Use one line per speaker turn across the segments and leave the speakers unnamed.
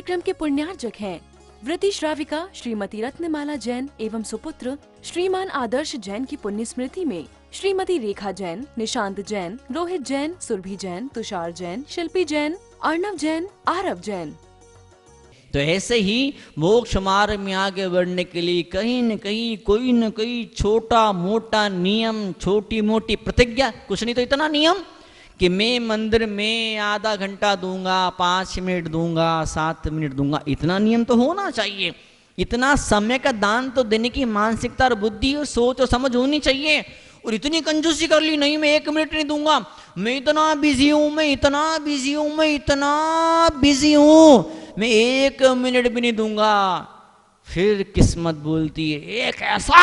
कार्यक्रम के पुण्यार्जक हैं व्रती श्राविका श्रीमती रत्नमाला जैन एवं सुपुत्र श्रीमान आदर्श जैन की पुण्य स्मृति में श्रीमती रेखा जैन, निशांत जैन, रोहित जैन, सुरभि जैन, तुषार जैन, शिल्पी जैन, अर्णव जैन, आरव जैन।
तो ऐसे ही मोक्ष मार्ग में आगे बढ़ने के लिए कहीं न कहीं कोई न कोई छोटा मोटा नियम, छोटी मोटी प्रतिज्ञा, कुछ नहीं तो इतना नियम कि मैं मंदिर में आधा घंटा दूंगा, 5 मिनट दूंगा, 7 मिनट दूंगा, इतना नियम तो होना चाहिए। इतना समय का दान तो देने की मानसिकता और बुद्धि और सोच और समझ होनी चाहिए। और इतनी कंजूसी कर ली, नहीं मैं 1 मिनट नहीं दूंगा, मैं इतना बिजी हूं, मैं इतना बिजी हूं, मैं इतना बिजी हूं, मैं 1 मिनट भी नहीं दूंगा। फिर किस्मत बोलती है, एक ऐसा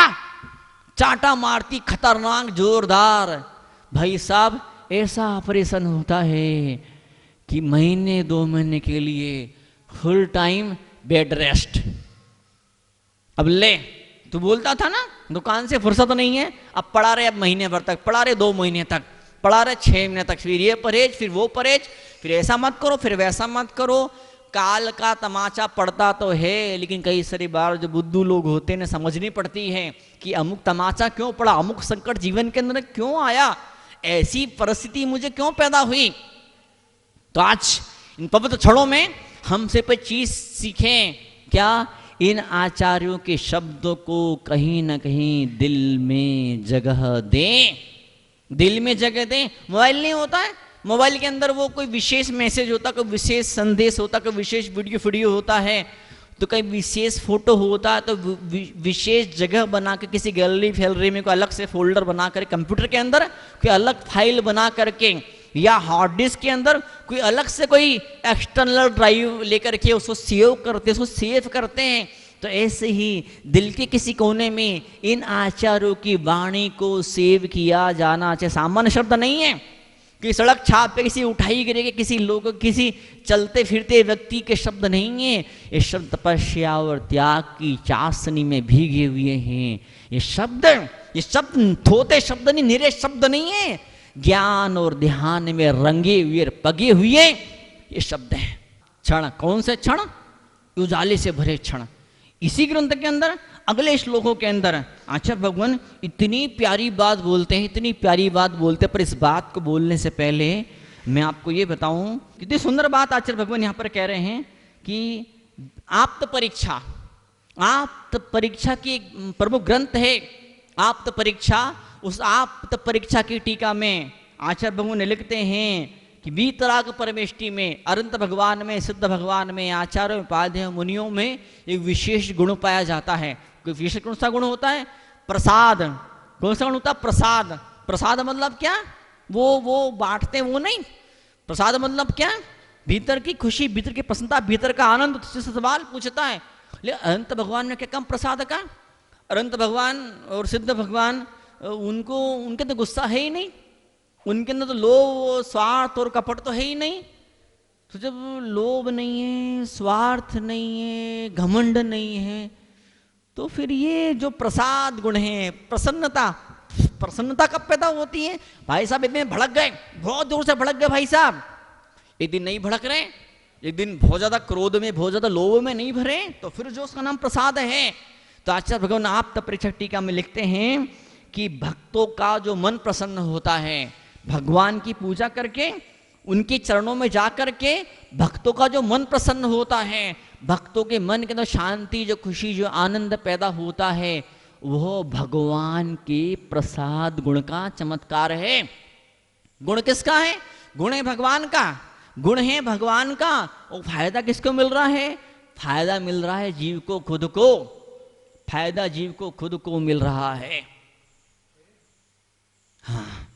चाटा मारती खतरनाक जोरदार, भाई साहब ऐसा ऑपरेशन होता है कि महीने 2 महीने के लिए फुल टाइम बेड रेस्ट। अब ले, तू बोलता था ना दुकान से फुर्सत नहीं है, अब पड़ा रहे, अब महीने भर तक पड़ा रहे, 2 महीने तक पड़ा रहे, 6 महीने तक, फिर ये परहेज, फिर वो परहेज, फिर ऐसा मत करो, फिर वैसा मत करो। काल का तमाचा पड़ता तो है, लेकिन कई सारी बार जो बुद्धू लोग होते हैं समझ नहीं पड़ती है कि अमुक तमाचा क्यों पड़ा, अमुक संकट जीवन के अंदर क्यों आया, ऐसी परिस्थिति मुझे क्यों पैदा हुई। तो आज इन पवित्र क्षणों में हम से पे चीज सीखें, क्या, इन आचार्यों के शब्दों को कहीं ना कहीं दिल में जगह दें, दिल में जगह दें। मोबाइल नहीं होता है, मोबाइल के अंदर वो कोई विशेष मैसेज होता, कोई विशेष संदेश होता, कोई विशेष वीडियो होता है, तो कहीं विशेष फोटो होता है, तो विशेष जगह बना के किसी गैलरी फैलरी में कोई अलग से फोल्डर बना कर, कंप्यूटर के अंदर कोई अलग फाइल बना करके, या हार्ड डिस्क के अंदर कोई अलग से कोई एक्सटर्नल ड्राइव लेकर के उसको सेव करते, उसको सेव करते हैं। तो ऐसे ही दिल के किसी कोने में इन आचार्यों की वाणी को सेव किया जाना चाहिए। सामान्य शब्द नहीं है कि सड़क छाप पे किसी उठाई गिरेगी, किसी लोग, किसी चलते फिरते व्यक्ति के शब्द नहीं है। ये शब्द तपस्या और त्याग की चाशनी में भीगे हुए हैं। ये शब्द थोते शब्द नहीं, निरे शब्द नहीं है, ज्ञान और ध्यान में रंगे हुए पगे हुए ये शब्द हैं। क्षण, कौन से क्षण, उजाले से भरे क्षण। इसी ग्रंथ के अंदर अगले श्लोकों के अंदर आचार्य भगवान इतनी प्यारी बात बोलते हैं, इतनी प्यारी बात बोलते हैं। पर इस बात को बोलने से पहले मैं आपको ये बताऊं, कितनी सुंदर बात आचार्य भगवान यहाँ पर कह रहे हैं कि आप्त परीक्षा की प्रमुख ग्रंथ है आप्त परीक्षा। उस आप्त परीक्षा की टीका में आचार्य भगवान लिखते हैं कि वीतराग परमेष्टि में, अनंत भगवान में, सिद्ध भगवान में, आचार्यों, उपाध्यायों, मुनियों में एक विशेष गुण पाया जाता है। कोई विशेष कौन सा गुण होता है? प्रसाद। कौन सा गुण होता है? प्रसाद। प्रसाद मतलब क्या? वो बांटते वो नहीं। प्रसाद मतलब क्या? भीतर की खुशी, भीतर की प्रसन्नता, भीतर का आनंद। तुझसे सवाल पूछता है, लेकिन अनंत भगवान में क्या कम प्रसाद का? अनंत भगवान और सिद्ध भगवान, उनके तो गुस्सा है ही नहीं, उनके अंदर तो लोभ, स्वार्थ और कपट तो है ही नहीं। तो जब लोभ नहीं है, स्वार्थ नहीं है, घमंड नहीं है, तो फिर ये जो प्रसाद गुण है, प्रसन्नता कब पैदा होती है? भाई साहब इतने भड़क गए, बहुत जोर से भड़क गए भाई साहब, एक दिन नहीं भड़क रहे, एक दिन बहुत ज्यादा क्रोध में, बहुत ज्यादा लोभ में नहीं भरे, तो फिर जो उसका नाम प्रसाद है। तो आचार्य भगवान आप्त परीक्षा टीका में लिखते हैं कि भक्तों का जो मन प्रसन्न होता है, भगवान की पूजा करके, उनके चरणों में जा करके भक्तों का जो मन प्रसन्न होता है, भक्तों के मन के अंदर शांति, जो खुशी, जो आनंद पैदा होता है, वो भगवान के प्रसाद गुण का चमत्कार है। गुण किसका है? गुण है भगवान का, गुण है भगवान का। और फायदा किसको मिल रहा है? फायदा मिल रहा है जीव को, खुद को। फायदा जीव को खुद को मिल रहा है। हाँ,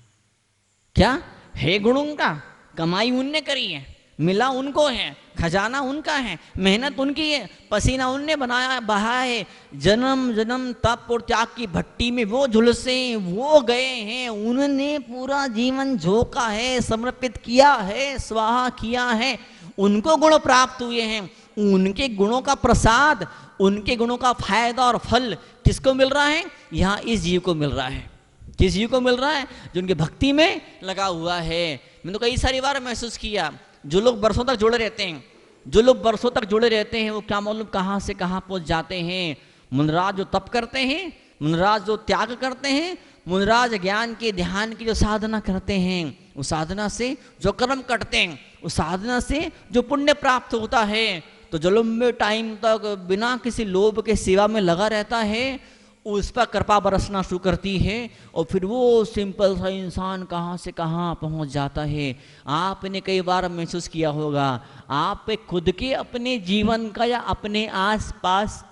क्या है? गुण उनका, कमाई उनने करी है, मिला उनको है, खजाना उनका है, मेहनत उनकी है, पसीना उनने बनाया, बहाया है, जन्म जन्म तप और त्याग की भट्टी में वो झुलसे, वो गए हैं, उन्होंने पूरा जीवन झोंका है, समर्पित किया है, स्वाहा किया है, उनको गुण प्राप्त हुए हैं। उनके गुणों का प्रसाद, उनके गुणों का फायदा और फल किसको मिल रहा है? यहाँ इस जीव को मिल रहा है। किस जीव को मिल रहा है? जो उनकी भक्ति में लगा हुआ है। मैंने तो कई सारी बार महसूस किया, जो लोग बरसों तक जुड़े रहते हैं, जो लोग बरसों तक जुड़े रहते हैं वो क्या मालूम कहाँ से कहाँ पहुंच जाते हैं। मुनराज जो तप करते हैं, मुनराज जो त्याग करते हैं, मुनराज ज्ञान के ध्यान की जो साधना करते हैं, उस साधना से जो कर्म करते हैं, उस साधना से जो पुण्य प्राप्त होता है, तो जो लंबे टाइम तक बिना किसी लोभ के सेवा में लगा रहता है, उस पर कृपा बरसना शुरू करती है और फिर वो सिंपल सा इंसान कहाँ से कहाँ पहुँच जाता है। आपने कई बार महसूस किया होगा, आप खुद के अपने जीवन का या अपने आसपास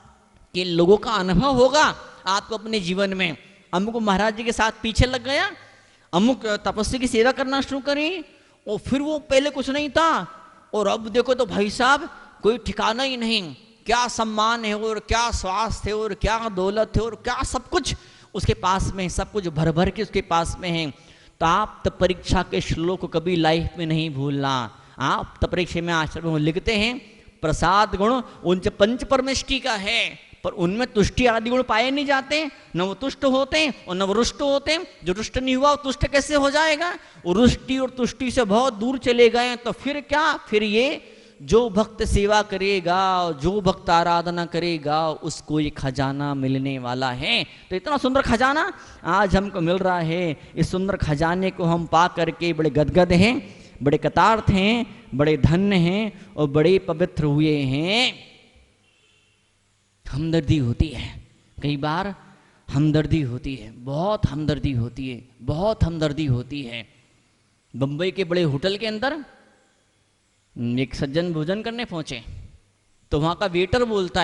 के लोगों का अनुभव होगा आपको अपने जीवन में। अमुक महाराज जी के साथ पीछे लग गया, अमुक तपस्वी की सेवा करना शुरू करी और फिर वो पहले कुछ नहीं था और अब देखो तो भाई साहब कोई ठिकाना ही नहीं, क्या सम्मान है और क्या स्वास्थ्य है और क्या दौलत है और क्या सब कुछ उसके पास में, सब कुछ भर भर के उसके पास में है। तो आप तब परीक्षा के श्लोक को कभी लाइफ में नहीं भूलना। आप तब परीक्षा में आश्रम में लिखते हैं प्रसाद गुण उनसे पंच परमेष्टि का है, पर उनमें तुष्टि आदि गुण पाए नहीं जाते, न वो तुष्ट होते हैं और न वो रुष्ट होते हैं। जो रुष्ट नहीं हुआ वो तुष्ट कैसे हो जाएगा? रुष्टि और तुष्टि से बहुत दूर चले गए तो फिर क्या, फिर ये जो भक्त सेवा करेगा, जो भक्त आराधना करेगा, उसको ये खजाना मिलने वाला है। तो इतना सुंदर खजाना आज हमको मिल रहा है। इस सुंदर खजाने को हम पा करके बड़े गदगद हैं, बड़े कृतार्थ हैं, बड़े धन्य हैं और बड़े पवित्र हुए हैं। हमदर्दी होती है, कई बार हमदर्दी होती है, बहुत हमदर्दी होती है, बहुत हमदर्दी होती है। बम्बई के बड़े होटल के अंदर एक सज्जन भोजन करने पहुंचे तो वहाँ का वेटर बोलता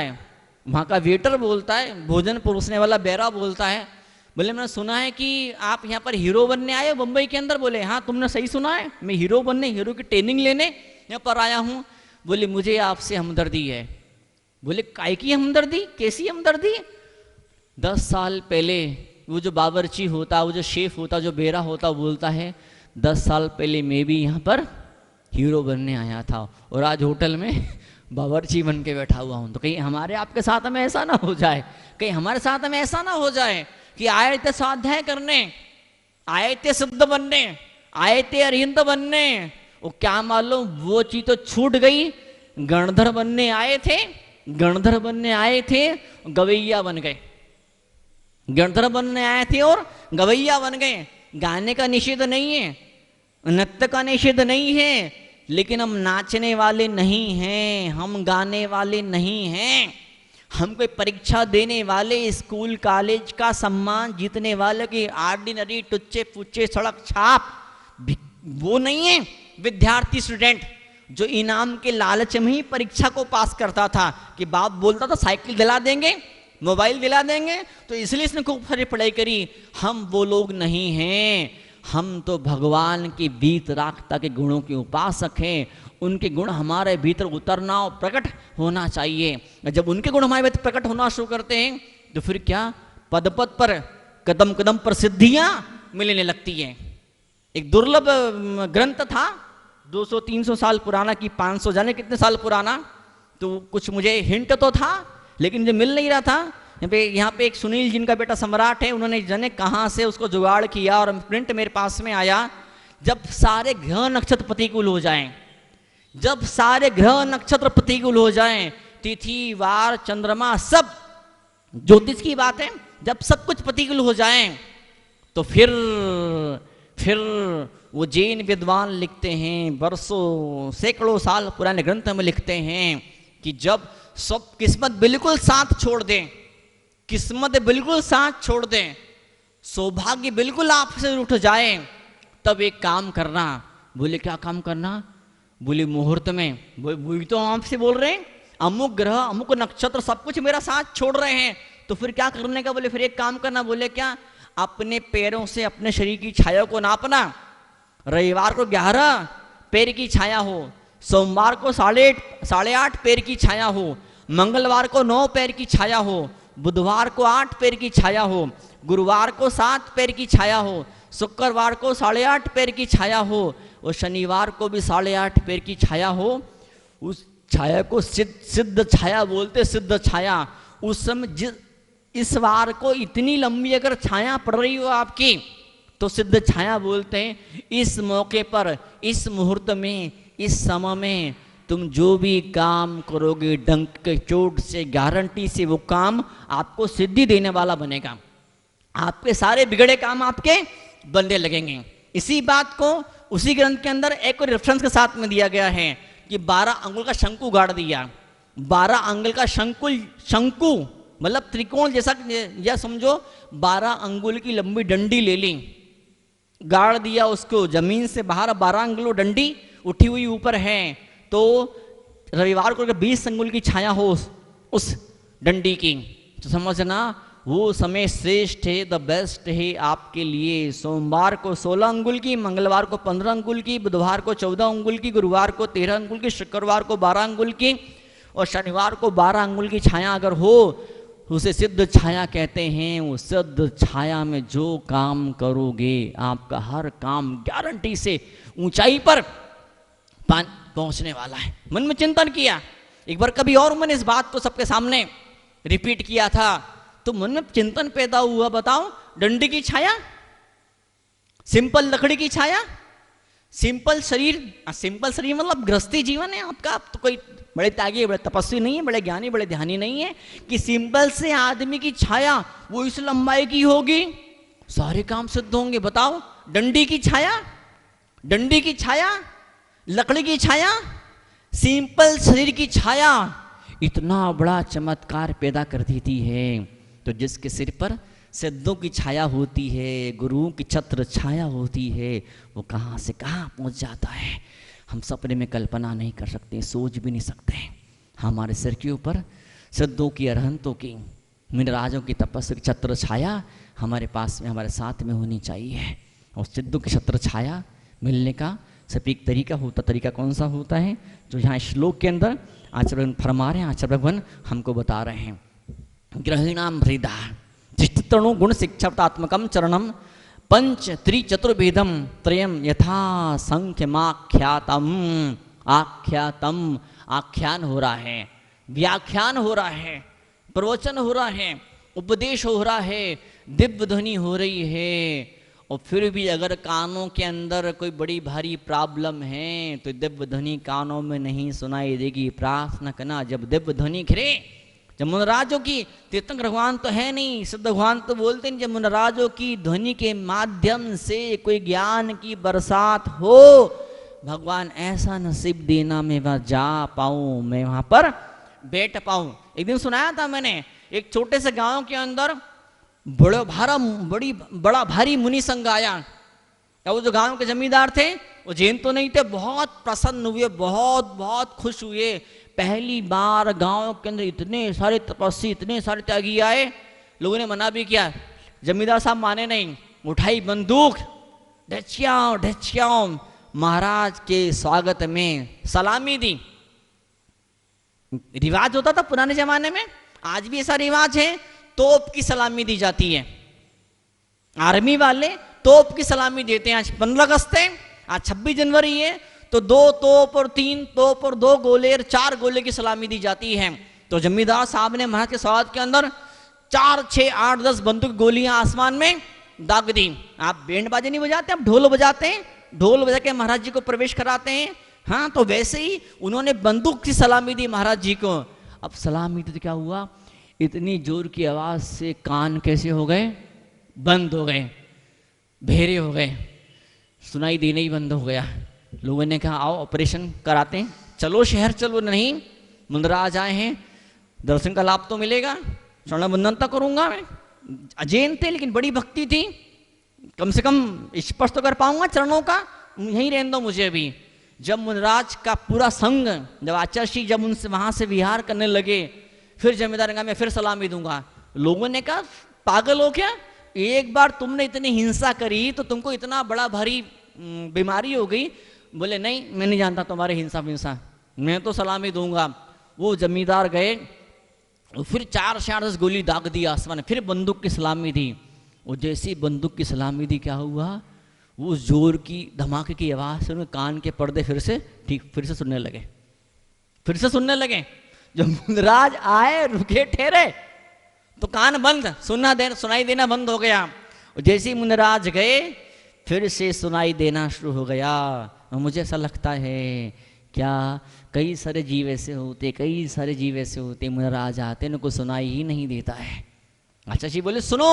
है, भोजन परोसने वाला बैरा बोलता है, बोले मैंने सुना है कि आप यहाँ पर हीरो बनने आए हो बम्बई के अंदर। बोले हाँ तुमने सही सुना है, मैं हीरो बनने, हीरो की ट्रेनिंग लेने यहाँ पर आया हूँ। बोले मुझे आपसे हमदर्दी है। बोले काय की हमदर्दी, कैसी हमदर्दी? 10 साल पहले वो जो बावर्ची होता, वो जो शेफ होता, जो बेरा होता, बोलता है 10 साल पहले मैं भी यहाँ पर हीरो बनने आया था और आज होटल में बावर्ची बन के बैठा हुआ हूँ। तो कहीं हमारे आपके साथ में ऐसा ना हो जाए, कहीं हमारे साथ में ऐसा ना हो जाए कि आए थे स्वाध्याय करने, आए थे सिद्ध बनने, आए थे अरिहंत बनने, वो क्या मालूम वो चीज तो छूट गई। गणधर बनने आए थे, गणधर बनने आए थे, गवैया बन गए। गणधर बनने आए थे और गवैया बन गए। गाने का निषेध नहीं है, नृत्य का निषेध नहीं है, लेकिन हम नाचने वाले नहीं हैं, हम गाने वाले नहीं हैं। हम कोई परीक्षा देने वाले, स्कूल कॉलेज का सम्मान जीतने वाले की ऑर्डिनरी टुच्चे पुच्चे सड़क छाप वो नहीं है। विद्यार्थी स्टूडेंट जो इनाम के लालच में ही परीक्षा को पास करता था कि बाप बोलता था साइकिल दिला देंगे, मोबाइल दिला देंगे, तो इसलिए इसने खूब सारी पढ़ाई करी। हम वो लोग नहीं हैं, हम तो भगवान की वीतरागता के गुणों के उपासक हैं। उनके गुण हमारे भीतर उतरना और प्रकट होना चाहिए। जब उनके गुण हमारे भीतर प्रकट होना शुरू करते हैं तो फिर क्या, पद पद पर, कदम कदम पर सिद्धियां मिलने लगती हैं। एक दुर्लभ ग्रंथ था, 200-300 साल पुराना कि 500 जाने कितने साल पुराना, तो कुछ मुझे हिंट तो था लेकिन मुझे मिल नहीं रहा था। यहाँ पे एक सुनील जिनका बेटा सम्राट है, उन्होंने जाने कहाँ से उसको जुगाड़ किया और प्रिंट मेरे पास में आया। जब सारे ग्रह नक्षत्र प्रतिकूल हो जाएं, जब सारे ग्रह नक्षत्र प्रतिकूल हो जाएं, तिथि वार चंद्रमा सब, ज्योतिष की बात है, जब सब कुछ प्रतिकूल हो जाएं तो फिर वो जैन विद्वान लिखते हैं, वर्षों सैकड़ों साल पुराने ग्रंथ में लिखते हैं कि जब सब किस्मत बिल्कुल साथ छोड़ दें, किस्मत बिल्कुल साथ छोड़ दें, सौभाग्य बिल्कुल आपसे उठ जाए, तब एक काम करना। बोले क्या काम करना? बोले मुहूर्त में, वही तो आपसे बोल रहे हैं, अमुक ग्रह अमुक नक्षत्र सब कुछ मेरा साथ छोड़ रहे हैं, तो फिर क्या करने का? बोले फिर एक काम करना। बोले क्या? अपने पैरों से अपने शरीर की छाया को नापना। रविवार को 11 पैर की छाया हो, सोमवार को 8.5 पैर की छाया हो, मंगलवार को 9 पैर की छाया हो, बुधवार को 8 पैर की छाया हो, गुरुवार को 7 पैर की छाया हो, शुक्रवार को 8.5 पैर की छाया हो और शनिवार को भी 8.5 पैर की छाया हो। उस छाया को सिद्ध छाया बोलते, सिद्ध छाया। उस समय इस वार को इतनी लंबी अगर छाया पड़ रही हो आपकी तो सिद्ध छाया बोलते हैं। इस मौके पर, इस मुहूर्त में, इस समय में तुम जो भी काम करोगे डंक के चोट से, गारंटी से वो काम आपको सिद्धि देने वाला बनेगा। आपके सारे बिगड़े काम आपके बनने लगेंगे। इसी बात को उसी ग्रंथ के अंदर एक और रेफरेंस के साथ में दिया गया है कि 12 अंगुल का शंकु गाड़ दिया। 12 अंगुल का शंकु मतलब त्रिकोण जैसा, या समझो 12 अंगुल की लंबी डंडी ले ली, गाड़ दिया उसको जमीन से बाहर। 12 अंगुल डंडी उठी हुई ऊपर है, तो रविवार को 20 अंगुल की छाया हो उस डंडी की, तो समझना वो समय श्रेष्ठ है, द बेस्ट है आपके लिए। सोमवार को 16 अंगुल की, मंगलवार को 15 अंगुल की, बुधवार को 14 अंगुल की, गुरुवार को 13 अंगुल की, शुक्रवार को 12 अंगुल की और शनिवार को 12 अंगुल की छाया अगर हो, उसे सिद्ध छाया कहते हैं। उस सिद्ध छाया में जो काम करोगे आपका हर काम गारंटी से ऊंचाई पर पहुंचने वाला है। मन में चिंतन किया एक बार, कभी और मैंने इस बात को सबके सामने रिपीट किया था, तो मन में चिंतन पैदा हुआ, बताओ डंडी की छाया, सिंपल लकड़ी की छाया, सिंपल शरीर मतलब गृहस्थी जीवन है आपका। आप तो कोई बड़े त्यागी, बड़े तपस्वी नहीं है, बड़े ज्ञानी, बड़े ध्यानी नहीं है कि सिंपल से आदमी की छाया वो इस लंबाई की होगी, सारे काम सिद्ध होंगे। बताओ डंडी की छाया, डंडी की छाया, लकड़ी की छाया, सिंपल शरीर की छाया इतना बड़ा चमत्कार पैदा कर देती है। तो जिसके सिर पर सिद्धों की छाया होती है, गुरुओं की छत्र छाया होती है, वो कहाँ से कहाँ पहुँच जाता है हम सपने में कल्पना नहीं कर सकते, सोच भी नहीं सकते। हमारे सिर के ऊपर सिद्धों की, अरहंतों की, मिनराजों की तपस्या की छत्र छाया हमारे पास में, हमारे साथ में होनी चाहिए। और सिद्धों की छत्र छाया मिलने का सिर्फ एक तरीका कौन सा होता है, जो यहाँ श्लोक के अंदर आचार्य भगवान फरमा रहे हैं, आचार्य भगवान हमको बता रहे हैं। ग्रहिणाम हृदय तिष्ठतणु गुण शिक्षात्मकम चरणम पंच त्रिचतुर्भेदम त्रयम यथा संख्यमाख्यातम। आख्यान हो रहा है, व्याख्यान हो रहा है, प्रवचन हो रहा है, उपदेश हो रहा है, दिव्य ध्वनि हो रही है। और फिर भी अगर कानों के अंदर कोई बड़ी भारी प्रॉब्लम है तो दिव्य ध्वनि कानों में नहीं सुनाई देगी। प्रार्थना करना, जब दिव्य ध्वनि घिरे, जब मुनराजों की, तीर्थंकर भगवान तो है नहीं, सिद्ध भगवान तो बोलते नहीं, जब मुनराजों की ध्वनि के माध्यम से कोई ज्ञान की बरसात हो, भगवान ऐसा नसीब देना मैं वहां जा पाऊं, मैं वहां पर बैठ पाऊं। एक दिन सुनाया था मैंने, एक छोटे से गांव के अंदर बड़ा भारी मुनि संघ आया। वो जो गांव के जमींदार थे वो जैन तो नहीं थे, बहुत प्रसन्न हुए, बहुत खुश हुए। पहली बार गांव के अंदर इतने सारे तपस्वी, इतने सारे त्यागी आए। लोगों ने मना भी किया, जमींदार साहब माने नहीं, उठाई बंदूक, ढचियाओ महाराज के स्वागत में सलामी दी। रिवाज होता था पुराने जमाने में, आज भी ऐसा रिवाज है, तोप की सलामी दी जाती है। आर्मी वाले तोप की सलामी देते हैं। आज 15 अगस्त है, आज 26 जनवरी है, तो 2 तोप और 3 तोप और 2 गोले और 4 गोले की सलामी दी जाती है। तो जमींदार साहब ने महाराज के स्वागत के अंदर 4, 6, 8, 10 बंदूक गोलियां आसमान में दाग दी। आप बैंड बाजे नहीं बजाते, आप ढोल बजाते हैं, ढोल बजा के महाराज जी को प्रवेश कराते हैं। हाँ, तो वैसे ही उन्होंने बंदूक की सलामी दी महाराज जी को। अब सलामी तो क्या हुआ, इतनी जोर की आवाज से कान कैसे हो गए, बंद हो गए, बहरे हो गए, सुनाई देना ही बंद हो गया। लोगों ने कहा आओ ऑपरेशन कराते हैं, चलो शहर चलो। नहीं, मुंदराज आए हैं, दर्शन का लाभ तो मिलेगा, स्वर्ण बंधन तो करूंगा मैं। अजैन थे लेकिन बड़ी भक्ति थी, कम से कम स्पर्श तो कर पाऊंगा चरणों का, यहीं रहने दो मुझे अभी। जब मुनराज का पूरा संग, जब आचार्य जब उनसे वहां से विहार करने लगे, फिर जमींदार ने कहा मैं फिर सलामी दूंगा। लोगों ने कहा पागल हो क्या, एक बार तुमने इतनी हिंसा करी तो तुमको इतना बड़ा भारी बीमारी हो गई। बोले नहीं, मैं नहीं जानता तुम्हारे हिंसा विंसा, मैं तो सलामी दूंगा। वो जमींदार गए, फिर 4 से 8 गोली दाग दी आसमान, फिर बंदूक की सलामी दी। और जैसी बंदूक की सलामी दी, क्या हुआ, वो जोर की धमाके की आवाज से उनके कान के पर्दे फिर से सुनने लगे। जब मुनराज आए, रुके, ठहरे, तो कान बंद, सुनाई देना बंद हो गया। और जैसे ही मुनराज गए, फिर से सुनाई देना शुरू हो गया। और मुझे ऐसा लगता है क्या कई सारे जीव ऐसे होते, कई सारे जीव ऐसे होते मुनर आ जाते, उनको सुनाई ही नहीं देता है। अच्छा जी बोले सुनो,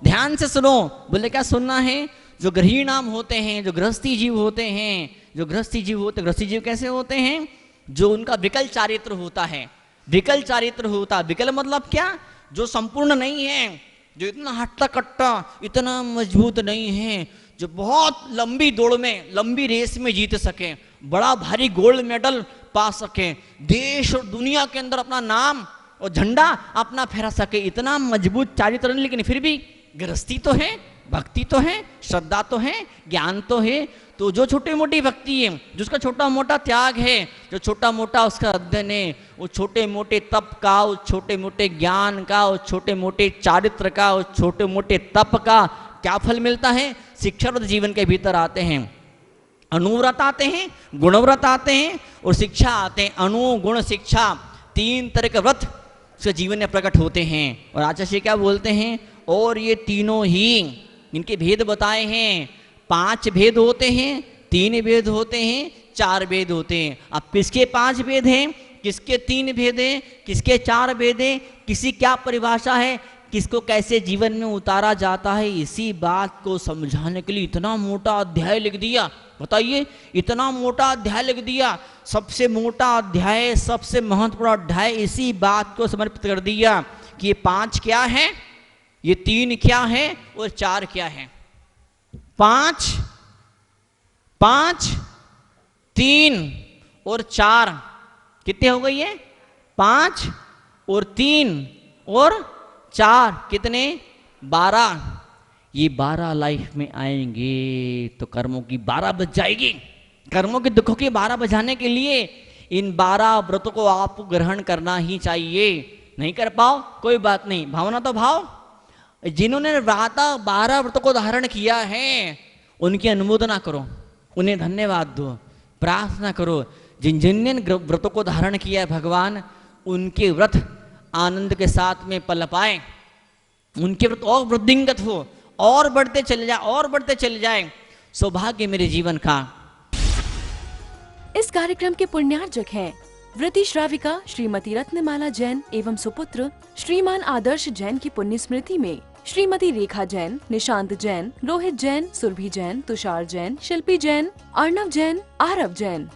ध्यान से सुनो। बोले क्या सुनना है? जो गृही नाम होते हैं, जो गृहस्थी जीव होते हैं, जो गृहस्थी जीव होते, गृहस्थी जीव कैसे होते हैं? जो उनका विकल चारित्र होता है। विकल चारित्र होता, विकल मतलब क्या? जो संपूर्ण नहीं है, जो इतना हट्टा कट्टा, इतना मजबूत नहीं है, जो बहुत लंबी दौड़ में, लंबी रेस में जीत सके, बड़ा भारी गोल्ड मेडल पा सके, देश और दुनिया के अंदर अपना नाम और झंडा अपना फहरा सके, इतना मजबूत चारित्र। लेकिन फिर भी गृहस्थी तो है, भक्ति तो है, श्रद्धा तो है, ज्ञान तो है। तो जो छोटी मोटी भक्ति है, जिसका छोटा मोटा त्याग है, जो छोटा मोटा उसका अध्ययन है, वो छोटे मोटे तप का, उस छोटे मोटे ज्ञान का, उस छोटे मोटे चारित्र का, उस छोटे मोटे तप का क्या फल मिलता है? शिक्षाव्रत जीवन के भीतर आते हैं, अनुव्रत आते हैं, गुणव्रत आते हैं और शिक्षा आते हैं। अनु गुण शिक्षा, 3 तरह के व्रत उसके जीवन में प्रकट होते हैं। और आचार्य क्या बोलते हैं? और ये तीनों ही, इनके भेद बताए हैं। 5 भेद होते हैं, 3 भेद होते हैं, 4 भेद होते हैं। अब किसके 5 भेद हैं, किसके 3 भेद हैं, किसके 4 भेद हैं, किसी क्या परिभाषा है, किसको कैसे जीवन में उतारा जाता है, इसी बात को समझाने के लिए इतना मोटा अध्याय लिख दिया। बताइए, इतना मोटा अध्याय लिख दिया, सबसे मोटा अध्याय, सबसे महत्वपूर्ण अध्याय इसी बात को समर्पित कर दिया कि ये 5 क्या है, ये 3 क्या है और 4 क्या है। 5, 3 और 4 कितने हो गई है? 5 और 3 और 4 कितने? 12। ये 12 लाइफ में आएंगे तो कर्मों की 12 बज जाएगी। कर्मों के दुखों की 12 बजाने के लिए इन 12 व्रतों को आपको ग्रहण करना ही चाहिए। नहीं कर पाओ कोई बात नहीं, भावना तो भाव। जिन्होंने 12 व्रतों को धारण किया है उनकी अनुमोदना करो, उन्हें धन्यवाद दो, प्रार्थना करो। जिन व्रतों को धारण किया है भगवान, उनके व्रत आनंद के साथ में पल पाए, उनके व्रत और वृद्धिंगत हो, और बढ़ते चले जाए, और बढ़ते चले जाए। सौभाग्य मेरे जीवन का।
इस कार्यक्रम के पुण्यार्जक हैं व्रती श्राविका श्रीमती रत्नमाला जैन एवं सुपुत्र श्रीमान आदर्श जैन की पुण्य स्मृति में श्रीमती रेखा जैन, निशांत जैन, रोहित जैन, सुरभि जैन, तुषार जैन, शिल्पी जैन, अर्णव जैन, आरव जैन,